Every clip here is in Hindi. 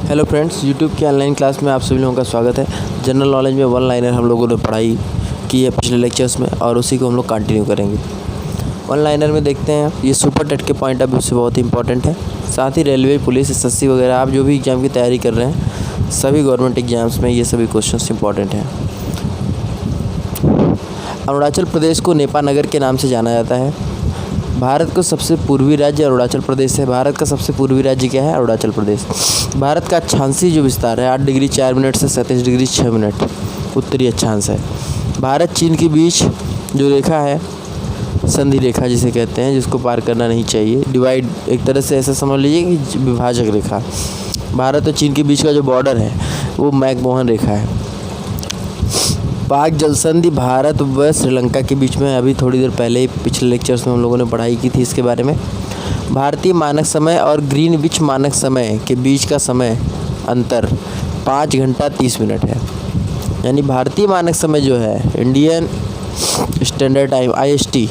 हेलो फ्रेंड्स, यूट्यूब की ऑनलाइन क्लास में आप सभी लोगों का स्वागत है। जनरल नॉलेज में वन लाइनर हम लोगों ने पढ़ाई की है पिछले लेक्चर्स में और उसी को हम लोग कंटिन्यू करेंगे। वन लाइनर में देखते हैं, ये सुपर टेट के पॉइंट ऑफ व्यू से बहुत इंपॉर्टेंट है। साथ ही रेलवे, पुलिस, एसएससी वगैरह आप जो भी एग्ज़ाम की तैयारी कर रहे हैं, सभी गवर्नमेंट एग्जाम्स में ये सभी क्वेश्चन इंपॉर्टेंट हैं। अरुणाचल प्रदेश को नेपा नगर के नाम से जाना जाता है। भारत का सबसे पूर्वी राज्य अरुणाचल प्रदेश है। भारत का सबसे पूर्वी राज्य क्या है? अरुणाचल प्रदेश। भारत का अक्षांशीय जो विस्तार है 8 डिग्री 4 मिनट से 37 डिग्री 6 मिनट उत्तरी अक्षांश है। भारत चीन के बीच जो रेखा है, संधि रेखा जिसे कहते हैं, जिसको पार करना नहीं चाहिए, डिवाइड, एक तरह से ऐसा समझ लीजिए कि विभाजक रेखा। भारत और चीन के बीच का जो बॉर्डर है वो मैकमोहन रेखा है। पाक जलसंधि भारत व श्रीलंका के बीच में अभी थोड़ी देर पहले ही पिछले लेक्चर्स में हम लोगों ने पढ़ाई की थी इसके बारे में। भारतीय मानक समय और ग्रीनविच मानक समय के बीच का समय अंतर 5 घंटा 30 मिनट है। यानी भारतीय मानक समय जो है, इंडियन स्टैंडर्ड टाइम IST,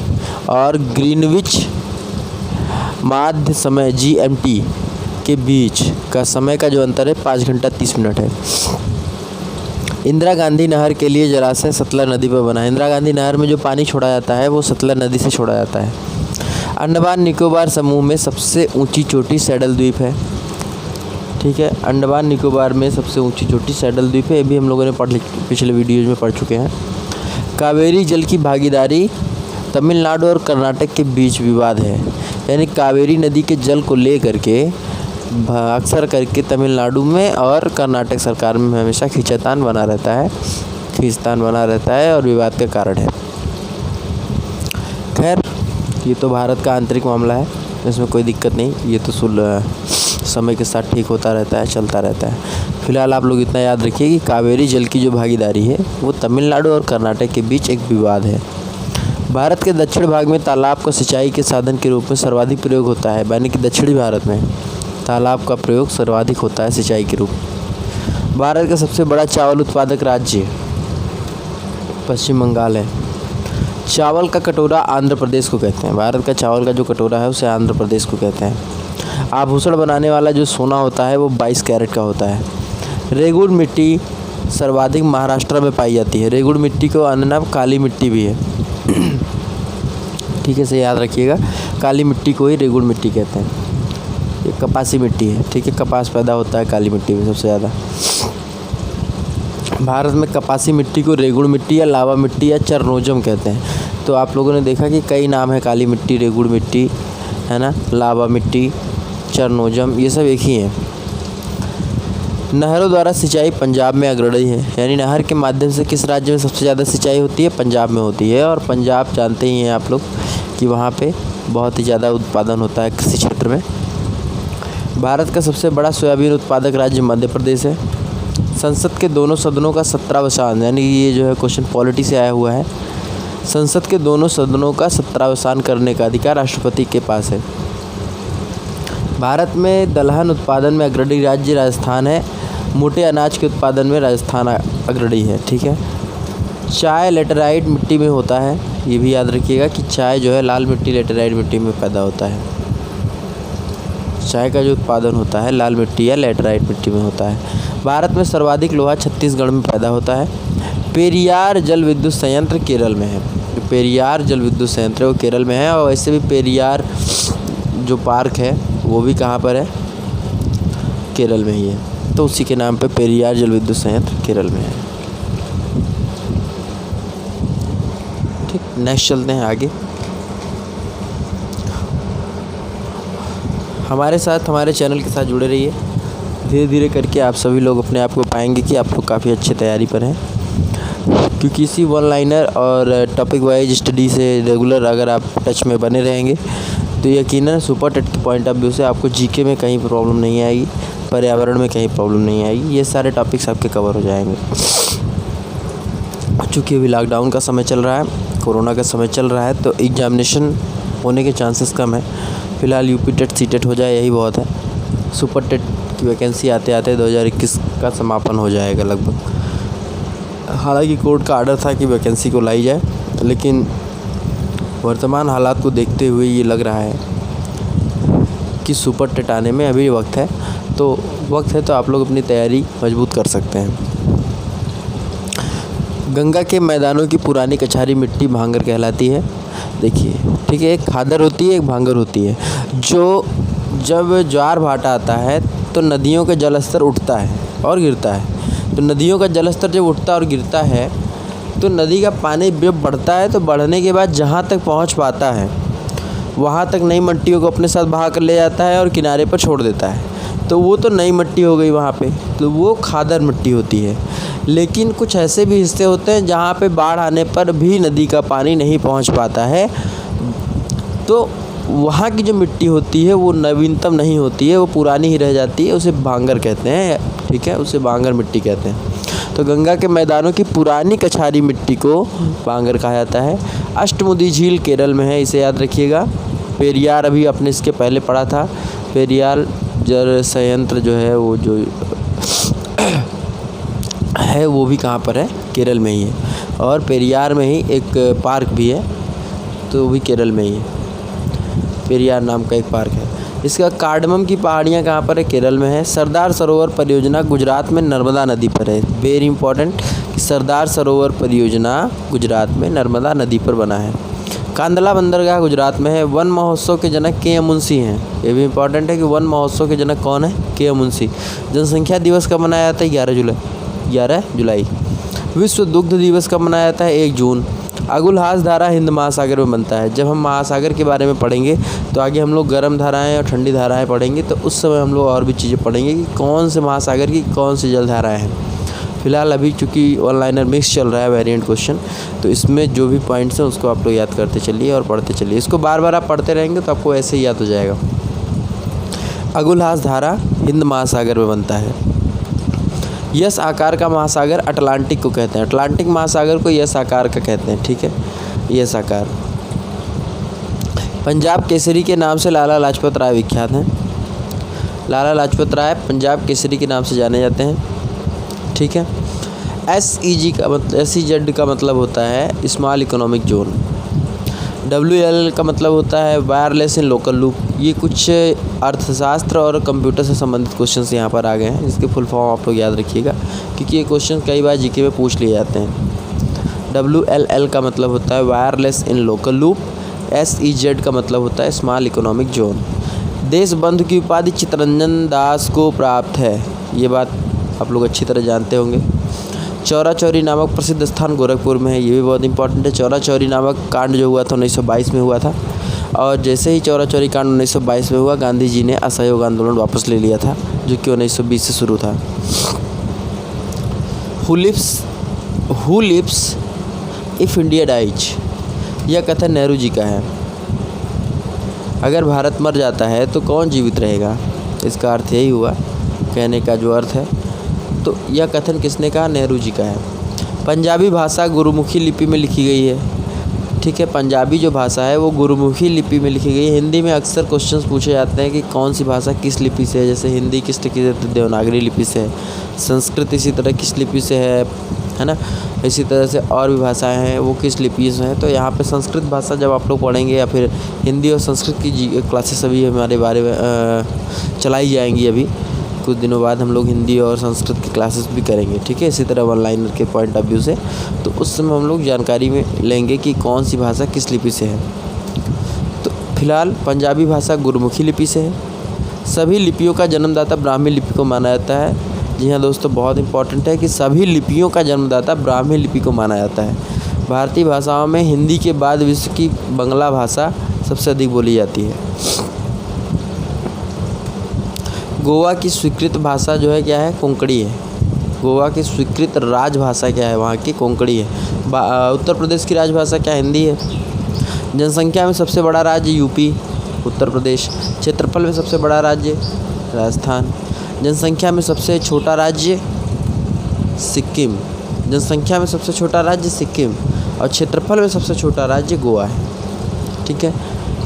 और ग्रीनविच माध्य समय GMT के बीच का समय का जो अंतर है 5 घंटा 30 मिनट है। इंदिरा गांधी नहर के लिए जलाशय सतलज नदी पर बना है। इंदिरा गांधी नहर में जो पानी छोड़ा जाता है वो सतलज नदी से छोड़ा जाता है। अंडमान निकोबार समूह में सबसे ऊंची चोटी सैडल द्वीप है। ठीक है, अंडमान निकोबार में सबसे ऊंची चोटी सैडल द्वीप है। ये भी हम लोगों ने पिछले वीडियोज में पढ़ चुके हैं। कावेरी जल की भागीदारी तमिलनाडु और कर्नाटक के बीच विवाद है। यानी कावेरी नदी के जल को ले करके अक्सर करके तमिलनाडु में और कर्नाटक सरकार में हमेशा खींचतान बना रहता है और विवाद का कारण है। खैर, ये तो भारत का आंतरिक मामला है, इसमें कोई दिक्कत नहीं। ये तो समय के साथ ठीक होता रहता है, चलता रहता है। फिलहाल आप लोग इतना याद रखिए कि कावेरी जल की जो भागीदारी है वो तमिलनाडु और कर्नाटक के बीच एक विवाद है। भारत के दक्षिण भाग में तालाब का सिंचाई के साधन के रूप में सर्वाधिक प्रयोग होता है। यानी कि दक्षिणी भारत में तालाब का प्रयोग सर्वाधिक होता है सिंचाई के रूप में। भारत का सबसे बड़ा चावल उत्पादक राज्य पश्चिम बंगाल है। चावल का कटोरा आंध्र प्रदेश को कहते हैं। भारत का चावल का जो कटोरा है उसे आंध्र प्रदेश को कहते हैं। आभूषण बनाने वाला जो सोना होता है वो 22 कैरेट का होता है। रेगुड़ मिट्टी सर्वाधिक महाराष्ट्र में पाई जाती है। रेगुड़ मिट्टी को अन्य नाम काली मिट्टी भी है। ठीक है, से याद रखिएगा, काली मिट्टी को ही रेगुड़ मिट्टी कहते हैं। ये कपासी मिट्टी है। ठीक है, कपास पैदा होता है काली मिट्टी में सबसे ज़्यादा। भारत में कपासी मिट्टी को रेगुड़ मिट्टी या लावा मिट्टी या चरनोजम कहते हैं। तो आप लोगों ने देखा कि कई नाम है, काली मिट्टी, रेगुड़ मिट्टी, है ना, लावा मिट्टी, चरनोजम, ये सब एक ही हैं। नहरों द्वारा सिंचाई पंजाब में अग्रणी है। यानी नहर के माध्यम से किस राज्य में सबसे ज़्यादा सिंचाई होती है? पंजाब में होती है। और पंजाब जानते ही हैं आप लोग कि वहाँ पे बहुत ही ज़्यादा उत्पादन होता है कृषि क्षेत्र में। भारत का सबसे बड़ा सोयाबीन उत्पादक राज्य मध्य प्रदेश है। संसद के दोनों सदनों का 17वां, यानी ये जो है क्वेश्चन पॉलिटी से आया हुआ है। संसद के दोनों सदनों का 17वां करने का अधिकार राष्ट्रपति के पास है। भारत में दलहन उत्पादन में अग्रणी राज्य राजस्थान है। मोटे अनाज के उत्पादन में राजस्थान अग्रणी है। ठीक है, चाय लेटेराइट मिट्टी में होता है। ये भी याद रखिएगा कि चाय जो है लाल मिट्टी, लेटेराइट मिट्टी में पैदा होता है। चाय का जो उत्पादन होता है लाल मिट्टी या लेटेराइट मिट्टी में होता है। भारत में सर्वाधिक लोहा छत्तीसगढ़ में पैदा होता है। पेरियार जल विद्युत संयंत्र केरल में है। पेरियार जल विद्युत संयंत्र वो केरल में है। और वैसे भी पेरियार जो पार्क है वो भी कहाँ पर है? केरल में ही है। तो उसी के नाम पे पेरियार जल विद्युत संयंत्र केरल में है। ठीक, नेक्स्ट चलते हैं आगे। हमारे साथ, हमारे चैनल के साथ जुड़े रहिए। धीरे धीरे करके आप सभी लोग अपने आप को पाएंगे कि आप लोग काफ़ी अच्छी तैयारी पर हैं। क्योंकि इसी वन लाइनर और टॉपिक वाइज स्टडी से रेगुलर अगर आप टच में बने रहेंगे तो यकीनन सुपर टेट के पॉइंट ऑफ व्यू से आपको जीके में कहीं प्रॉब्लम नहीं आएगी, पर्यावरण में कहीं प्रॉब्लम नहीं आएगी। ये सारे टॉपिक्स आपके कवर हो जाएंगे। चूँकि अभी लॉकडाउन का समय चल रहा है, कोरोना का समय चल रहा है, तो एग्जामिनेशन होने के चांसेस कम है। फ़िलहाल यूपी टेट सी टेट हो जाए यही बहुत है। सुपर टेट की वैकेंसी आते आते 2021 का समापन हो जाएगा लगभग। हालांकि कोर्ट का आर्डर था कि वैकेंसी को लाई जाए, लेकिन वर्तमान हालात को देखते हुए ये लग रहा है कि सुपर टेट आने में अभी वक्त है। तो वक्त है, तो आप लोग अपनी तैयारी मजबूत कर सकते हैं। गंगा के मैदानों की पुरानी कछारी मिट्टी भांगर कहलाती है। देखिए, ठीक है, एक खादर होती है, एक भांगर होती है। जब ज्वार भाटा आता है तो नदियों का जलस्तर उठता है और गिरता है। तो नदियों का जलस्तर जब उठता और गिरता है तो नदी का पानी जब बढ़ता है, तो बढ़ने के बाद जहाँ तक पहुँच पाता है वहाँ तक नई मिट्टियों को अपने साथ बहा कर ले जाता है और किनारे पर छोड़ देता है। तो वो तो नई मिट्टी हो गई वहाँ पे, तो वो खादर मिट्टी होती है। लेकिन कुछ ऐसे भी हिस्से होते हैं जहाँ पे बाढ़ आने पर भी नदी का पानी नहीं पहुँच पाता है, तो वहाँ की जो मिट्टी होती है वो नवीनतम नहीं होती है, वो पुरानी ही रह जाती है, उसे भांगर कहते हैं। ठीक है, उसे भांगर मिट्टी कहते हैं। तो गंगा के मैदानों की पुरानी कछारी मिट्टी को भांगर कहा जाता है। अष्टमुदी झील केरल में है, इसे याद रखिएगा। पेरियार अभी आपने इसके पहले पढ़ा था। पेरियार जल संयंत्र जो है वो जो है वो भी कहाँ पर है, केरल में ही है। और पेरियार में ही एक पार्क भी है, तो वो भी केरल में ही है। पेरियार नाम का एक पार्क है। इसका कार्डमम की पहाड़ियाँ कहाँ पर है, केरल में है। सरदार सरोवर परियोजना गुजरात में नर्मदा नदी पर है। वेरी इंपॉर्टेंट, सरदार सरोवर परियोजना गुजरात में नर्मदा नदी पर बना है। कांदला बंदरगाह गुजरात में है। वन महोत्सव के जनक के मुंशी हैं। ये भी इंपॉर्टेंट है कि वन महोत्सव के जनक कौन है, के मुंशी। जनसंख्या दिवस कब मनाया जाता है, 11 जुलाई। विश्व दुग्ध दिवस कब मनाया जाता है, 1 जून। अगुलहास धारा हिंद महासागर में बनता है। जब हम महासागर के बारे में पढ़ेंगे तो आगे हम लोग गर्म धाराएं और ठंडी धाराएं पढ़ेंगे, तो उस समय हम लोग और भी चीज़ें पढ़ेंगे कि कौन से महासागर की कौन सी जल धाराएँ हैं। फिलहाल अभी चूँकि ऑनलाइनर मिक्स चल रहा है वेरिएंट क्वेश्चन, तो इसमें जो भी पॉइंट्स हैं उसको आप लोग याद करते चलिए और पढ़ते चलिए। इसको बार बार आप पढ़ते रहेंगे तो आपको ऐसे ही याद हो जाएगा। अगुलहास धारा हिंद महासागर में बनता है। यस आकार का महासागर अटलांटिक को कहते हैं। अटलांटिक महासागर को यस आकार का कहते हैं। ठीक है, यस आकार। पंजाब केसरी के नाम से लाला लाजपत राय विख्यात हैं। लाला लाजपत राय पंजाब केसरी के नाम से जाने जाते हैं। ठीक है। SEZ का मतलब होता है स्मॉल इकोनॉमिक जोन। WLL का मतलब होता है वायरलेस इन लोकल लूप। ये कुछ अर्थशास्त्र और कंप्यूटर से संबंधित क्वेश्चंस यहाँ पर आ गए हैं, जिसके फुल फॉर्म आप लोग याद रखिएगा, क्योंकि ये क्वेश्चन कई बार जीके में पूछ लिए जाते हैं। WLL का मतलब होता है wireless in local loop. SEZ का मतलब होता है स्मॉल इकोनॉमिक जोन। देश बंधु की उपाधि चित्तरंजन दास को प्राप्त है, ये बात आप लोग अच्छी तरह जानते होंगे। चौरा चौरी नामक प्रसिद्ध स्थान गोरखपुर में है, ये भी बहुत इंपॉर्टेंट है। चौरा चौरी नामक कांड जो हुआ था 1922 में हुआ था, और जैसे ही चौरा चौरी कांड 1922 में हुआ, गांधी जी ने असहयोग आंदोलन वापस ले लिया था, जो कि 1920 से शुरू था। Who lives if India dies, यह कथन नेहरू जी का है। अगर भारत मर जाता है तो कौन जीवित रहेगा, इसका अर्थ यही हुआ, कहने का जो अर्थ है। तो यह कथन किसने कहा, नेहरू जी का है। पंजाबी भाषा गुरुमुखी लिपि में लिखी गई है। ठीक है, पंजाबी जो भाषा है वो गुरुमुखी लिपि में लिखी गई है। हिंदी में अक्सर क्वेश्चंस पूछे जाते हैं कि कौन सी भाषा किस लिपि से है, जैसे हिंदी किस लिपि से, देवनागरी लिपि से है। संस्कृत इसी तरह किस लिपि से है ना। इसी तरह से और भी भाषाएं हैं वो किस लिपि से हैं। तो यहाँ पे संस्कृत भाषा जब आप लोग पढ़ेंगे, या फिर हिंदी और संस्कृत की क्लासेस अभी हमारे बारे में चलाई जाएंगी। अभी कुछ दिनों बाद हम लोग हिंदी और संस्कृत की क्लासेस भी करेंगे। ठीक है, इसी तरह ऑनलाइन के पॉइंट ऑफ व्यू से, तो उस समय हम लोग जानकारी में लेंगे कि कौन सी भाषा किस लिपि से है। तो फिलहाल पंजाबी भाषा गुरुमुखी लिपि से है। सभी लिपियों का जन्मदाता ब्राह्मी लिपि को माना जाता है। जी हाँ दोस्तों, बहुत इंपॉर्टेंट है कि सभी लिपियों का जन्मदाता ब्राह्मी लिपि को माना जाता है। भारतीय भाषाओं में हिंदी के बाद विश्व की बांग्ला भाषा सबसे अधिक बोली जाती है। गोवा की स्वीकृत भाषा जो है क्या है, कोंकणी है। गोवा की स्वीकृत राजभाषा क्या है, वहाँ की कोंकणी है। उत्तर प्रदेश की राजभाषा क्या, हिंदी है। जनसंख्या में सबसे बड़ा राज्य यूपी, उत्तर प्रदेश। क्षेत्रफल में सबसे बड़ा राज्य राजस्थान। जनसंख्या में सबसे छोटा राज्य सिक्किम। जनसंख्या में सबसे छोटा राज्य सिक्किम, और क्षेत्रफल में सबसे छोटा राज्य गोवा है। ठीक है,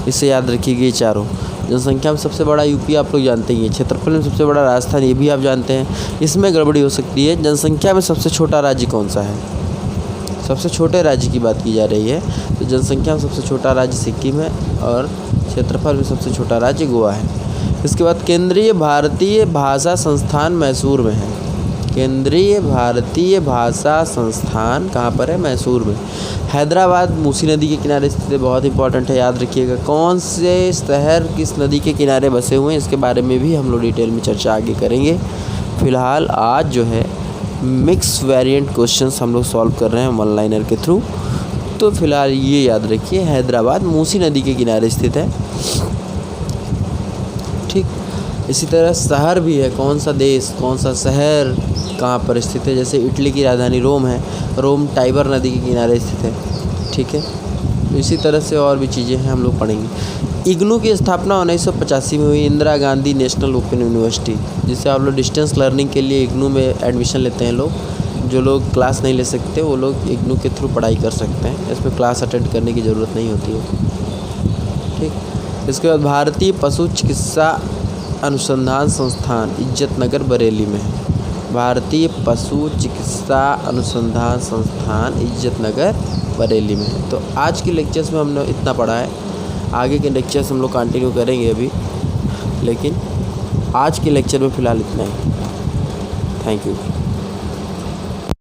इसे याद रखिएगा। ये चारों, जनसंख्या में सबसे बड़ा यूपी आप लोग जानते ही हैं, क्षेत्रफल में सबसे बड़ा राजस्थान, ये भी आप जानते हैं। इसमें गड़बड़ी हो सकती है, जनसंख्या में सबसे छोटा राज्य कौन सा है, सबसे छोटे राज्य की बात की जा रही है। तो जनसंख्या में सबसे छोटा राज्य सिक्किम है, और क्षेत्रफल में सबसे छोटा राज्य गोवा है। इसके बाद केंद्रीय भारतीय भाषा संस्थान मैसूर में है। केंद्रीय भारतीय भाषा संस्थान कहाँ पर है? मैसूर में। हैदराबाद मूसी नदी के किनारे स्थित है, बहुत इंपॉर्टेंट है, याद रखिएगा। कौन से शहर किस नदी के किनारे बसे हुए हैं, इसके बारे में भी हम लोग डिटेल में चर्चा आगे करेंगे। फ़िलहाल आज जो है मिक्स वेरिएंट क्वेश्चंस हम लोग सॉल्व कर रहे हैं वन लाइनर के थ्रू। तो फ़िलहाल ये याद रखिए, हैदराबाद मूसी नदी के किनारे स्थित है, ठीक। इसी तरह शहर भी है, कौन सा देश, कौन सा शहर कहाँ पर स्थित है। जैसे इटली की राजधानी रोम है, रोम टाइबर नदी के किनारे स्थित है, ठीक है। इसी तरह से और भी चीज़ें हैं, हम लोग पढ़ेंगे। इग्नू की स्थापना 1985 में हुई। Indira Gandhi national open university, जिसे आप लोग डिस्टेंस लर्निंग के लिए इग्नू में एडमिशन लेते हैं लोग। जो लोग क्लास नहीं ले सकते वो लोग इग्नू के थ्रू पढ़ाई कर सकते हैं, इसमें क्लास अटेंड करने की ज़रूरत नहीं होती है, ठीक। इसके बाद भारतीय पशु चिकित्सा अनुसंधान संस्थान इज्जतनगर बरेली में है। भारतीय पशु चिकित्सा अनुसंधान संस्थान इज्जतनगर बरेली में है। तो आज के लेक्चर्स में हमने इतना पढ़ा है, आगे के लेक्चर्स हम लोग कंटिन्यू करेंगे अभी, लेकिन आज के लेक्चर में फ़िलहाल इतना ही। Thank you.